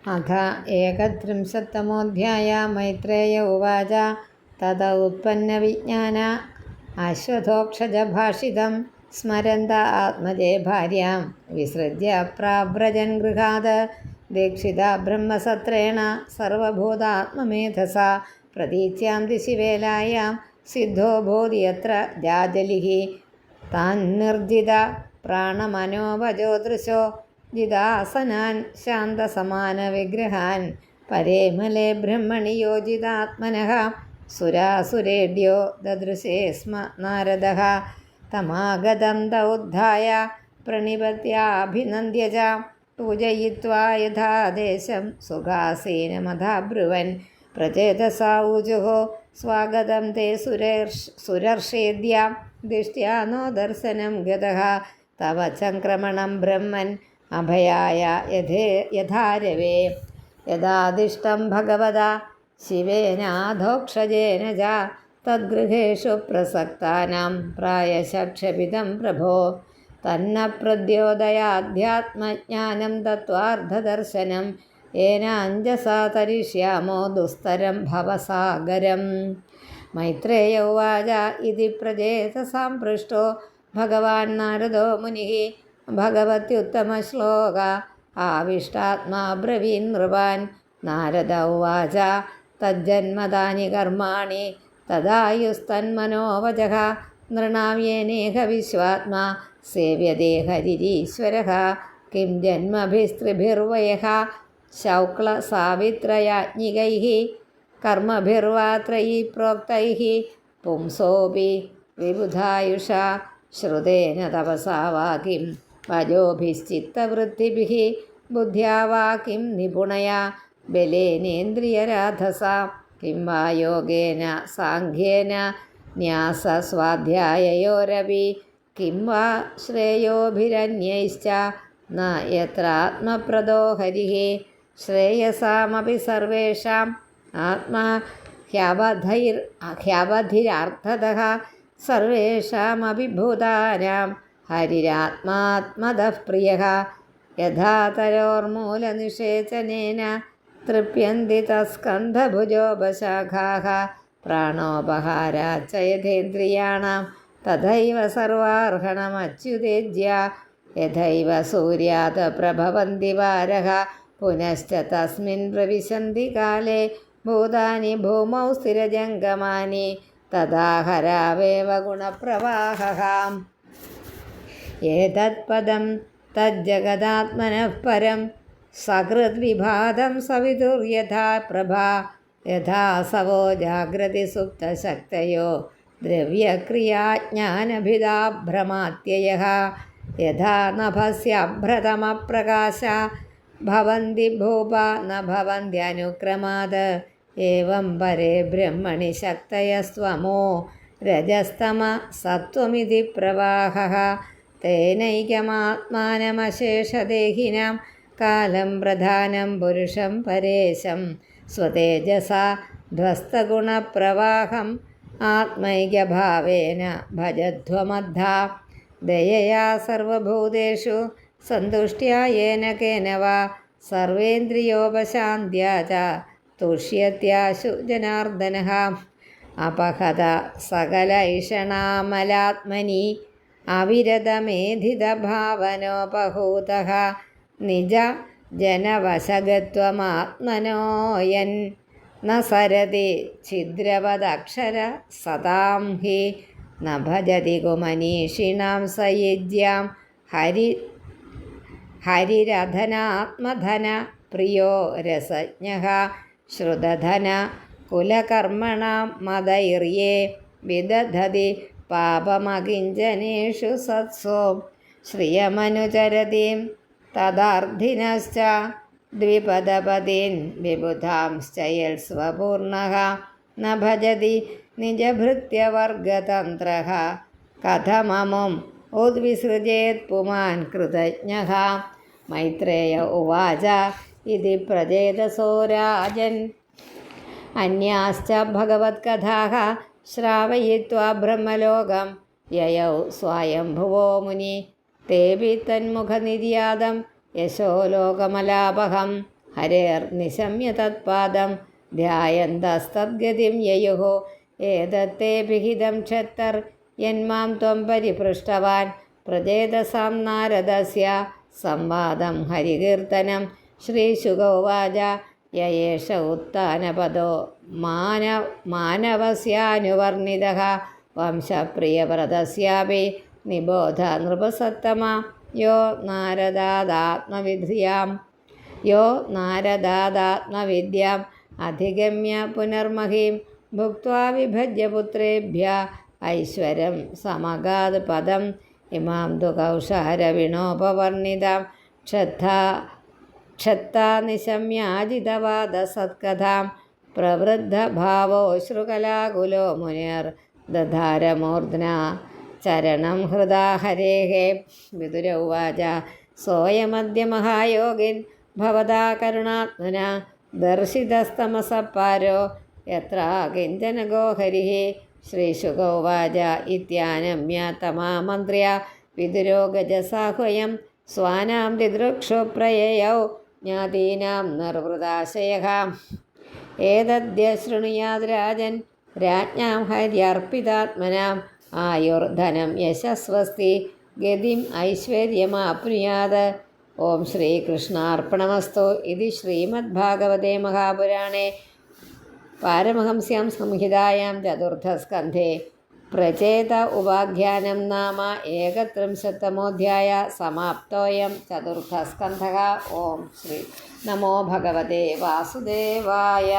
अथ एकत्रिंशत्तमोऽध्याय। मैत्रेय उवाच तत उत्पन्नविज्ञान अश्वथोक्षजभाषितं स्मरन्त आत्मजे भार्यां विसृज्य प्राव्रजन् गृहात्। दीक्षिता ब्रह्मसत्रेण सर्वभूतात्ममेधसा प्रतीच्यां दिशि वेलायां सिद्धो भूति यत्र जाजलिः तान्निर्जित प्राणमनोवजोदृशो जिदासनान् शान्तसमानविग्रहान् परेमले ब्रह्मणि योजितात्मनः सुरासुरेड्यो ददृशे स्म नारदः। तमागतं तौद्धाय प्रणिपत्याभिनन्द्य च पूजयित्वा यथादेशं सुखासीनमथाब्रुवन् प्रचेतसा ऊजुः स्वागतं ते सुरर्षेद्या दिष्ट्या नो दर्शनं गतः तव चङ्क्रमणं ब्रह्मन् अभयाय यथारवे यदादिष्टं भगवता शिवेनाधोक्षजेन च तद्गृहेषु प्रसक्तानां प्रायशक्षपितं प्रभो तन्न प्रद्योदयाध्यात्मज्ञानं तत्त्वार्थदर्शनं येन अञ्जसा तरिष्यामो दुस्तरं भवसागरम्। मैत्रेय उवाच इति प्रचेतसां पृष्टो भगवान् नारदो मुनिः भगवत्युत्तमश्लोक आविष्टात्मा ब्रवीन् नृपान्। नारद उवाच तज्जन्मदानि कर्माणि तदायुस्तन्मनोवचः नृणां येनेह विश्वात्मा सेव्यते हरिरीश्वरः किं जन्मभिस्त्रिभिर्वयः शौक्लसावित्रयाज्ञिकैः कर्मभिर्वा त्रयी प्रोक्तैः पुंसोऽपि विबुधायुषा श्रुतेन तपसा वा किं वजोभिश्चित्तवृत्तिभिः बुद्ध्या वा किं निपुणया बलेनेन्द्रियराधसा किं वा योगेन साङ्ख्येन न्यासस्वाध्याययोरपि किं वा श्रेयोभिरन्यैश्च न यत्रात्मप्रदो हरिः श्रेयसामपि सर्वेषाम् आत्मा ह्यवधिरार्थतः सर्वेषामपि भूतानां हरिरात्मात्मदः प्रियः यथा तरोर्मूलनिषेचनेन तृप्यन्ति तस्कन्धभुजोपशाखाः प्राणोपहाराच्च यथेन्द्रियाणां तथैव सर्वार्हणमच्युतेज्य यथैव सूर्यात् प्रभवन्ति वारः पुनश्च तस्मिन् प्रविशन्ति काले भूतानि भूमौ स्थिरजङ्गमानि तदा हरावेव गुणप्रवाहः। एतत्पदं तज्जगदात्मनः परं सकृद्विभातं सवितुर्यथा प्रभा यथा सवो जाग्रति सुप्तशक्तयो द्रव्यक्रियाज्ञानभिदा भ्रमात्ययः यथा नभस्यभ्रतमप्रकाशा भवन्ति भूपा न भवन्त्यनुक्रमात् एवं परे ब्रह्मणि शक्तयस्त्वमो रजस्तम सत्त्वमिति प्रवाहः तेनैकमात्मानमशेषदेहिनां कालं प्रधानं पुरुषं परेशं स्वतेजसा ध्वस्तगुणप्रवाहम् आत्मैक्यभावेन भजध्वमद्धा दयया सर्वभूतेषु सन्तुष्ट्या येन केन वा सर्वेन्द्रियोपशान्त्या च तुष्यत्याशु जनार्दनः अपहत सकलैषणामलात्मनि अविरतमेधितभावनोपहूतः निज जनवशगत्वमात्मनो यन् न सरति छिद्रवदक्षर सतां हि न भजति कुमनीषिणां सयुज्यां हरिरधनात्मधन प्रियो रसज्ञः श्रुतधन कुलकर्मणां मदैर्ये विदधति पापमकिञ्चनेषु सत्सो श्रियमनुचरतीं तदार्थिनश्च द्विपदपदीन् विबुधांश्च यल्स्वपूर्णः न भजति निजभृत्यवर्गतन्त्रः कथममुम् उद्विसृजेत् पुमान् कृतज्ञः। मैत्रेय उवाच इति प्रचेतसो राजन् अन्याश्च भगवत्कथाः श्रावयित्वा ब्रह्मलोकं ययौ स्वयंभुवो मुनि तेऽपि तन्मुखनिर्यातं यशो लोकमलापहं ഹരേർനിശമ്യ തത്പാദം ധ്യായന്തസ്തദ്ഗതിം യയുः ഏതത്തെ വിഹിതം ക്ഷത്തർ യന്മാം ത്വം പരിപൃഷ്ടവാൻ പ്രചേതസാം നാരദസ്യ സംവാദം ഹരികീർത്തനം ശ്രീശുക ഉവാച യേഷ ഉത്ഥാനപദോ മാനവസ്യാനുവർണിതഃ വംശപ്രിയവ്രതസ്യാപി നിബോധ നൃപസത്തമ യോ നാരദാദാത്മവിദ്യാം അധിഗമ്യ പുനർമഹീം ഭുക്ത്വാ വിഭജ്യ പുത്രേഭ്യ ഐശ്വര്യം സമഗാത് പദം ഇമാം തു കൗശഹരവിണോപവർണിതാം ക്ഷത്താ നിശമ്യാജിതവാദസത്കഥാം പ്രവൃദ്ധഭാവോശ്രുകലാകുലോ മുനിർ ദധാരമൂർധ്ന ചരണം ഹൃദാ ഹരേः വിദുര ഉവാച സോയമദ്യ മഹായോഗിൻ ഭവതാ കരുണാത്മന ദർശിതസ്തമസപ്പാരോ യത്ര കിഞ്ചനഗോ ഹരിः ശ്രീശുക ഉവാച ഇത്യാനമ്യ തമാമന്ത്ര്യ വിദുരോ ഗജസാഹ്വയം സ്വാനാം ദിദൃക്ഷുപ്രയയൗ ജ്ഞാതീനാം നിർവൃതാശയഃ ഏതദ്യ ശൃണുയാത് രാജൻ രാജ്ഞാം ഹര്യർപ്പിതാത്മനാം ആയുർധനം യശസ്വസ്തി ഗതിം ഐശ്വര്യമാപ്നുയാത്. ഓം ശ്രീകൃഷ്ണാർപ്പണമസ്തു. ഇത് ശ്രീമദ്ഭാഗവതേ മഹാപുരാണേ പാരമഹംസ്യാം സംഹിതായാം ചതുർത്ഥസ്കന്ധേ പ്രചേത ഉപാഖ്യാനം നാമ ഏകത്രിംശത്തമോധ്യായ സമാപ്തോയം ചതുർത്ഥസ്കന്ധഃ. ഓം ശ്രീ നമോ ഭഗവതേ വാസുദേവായ.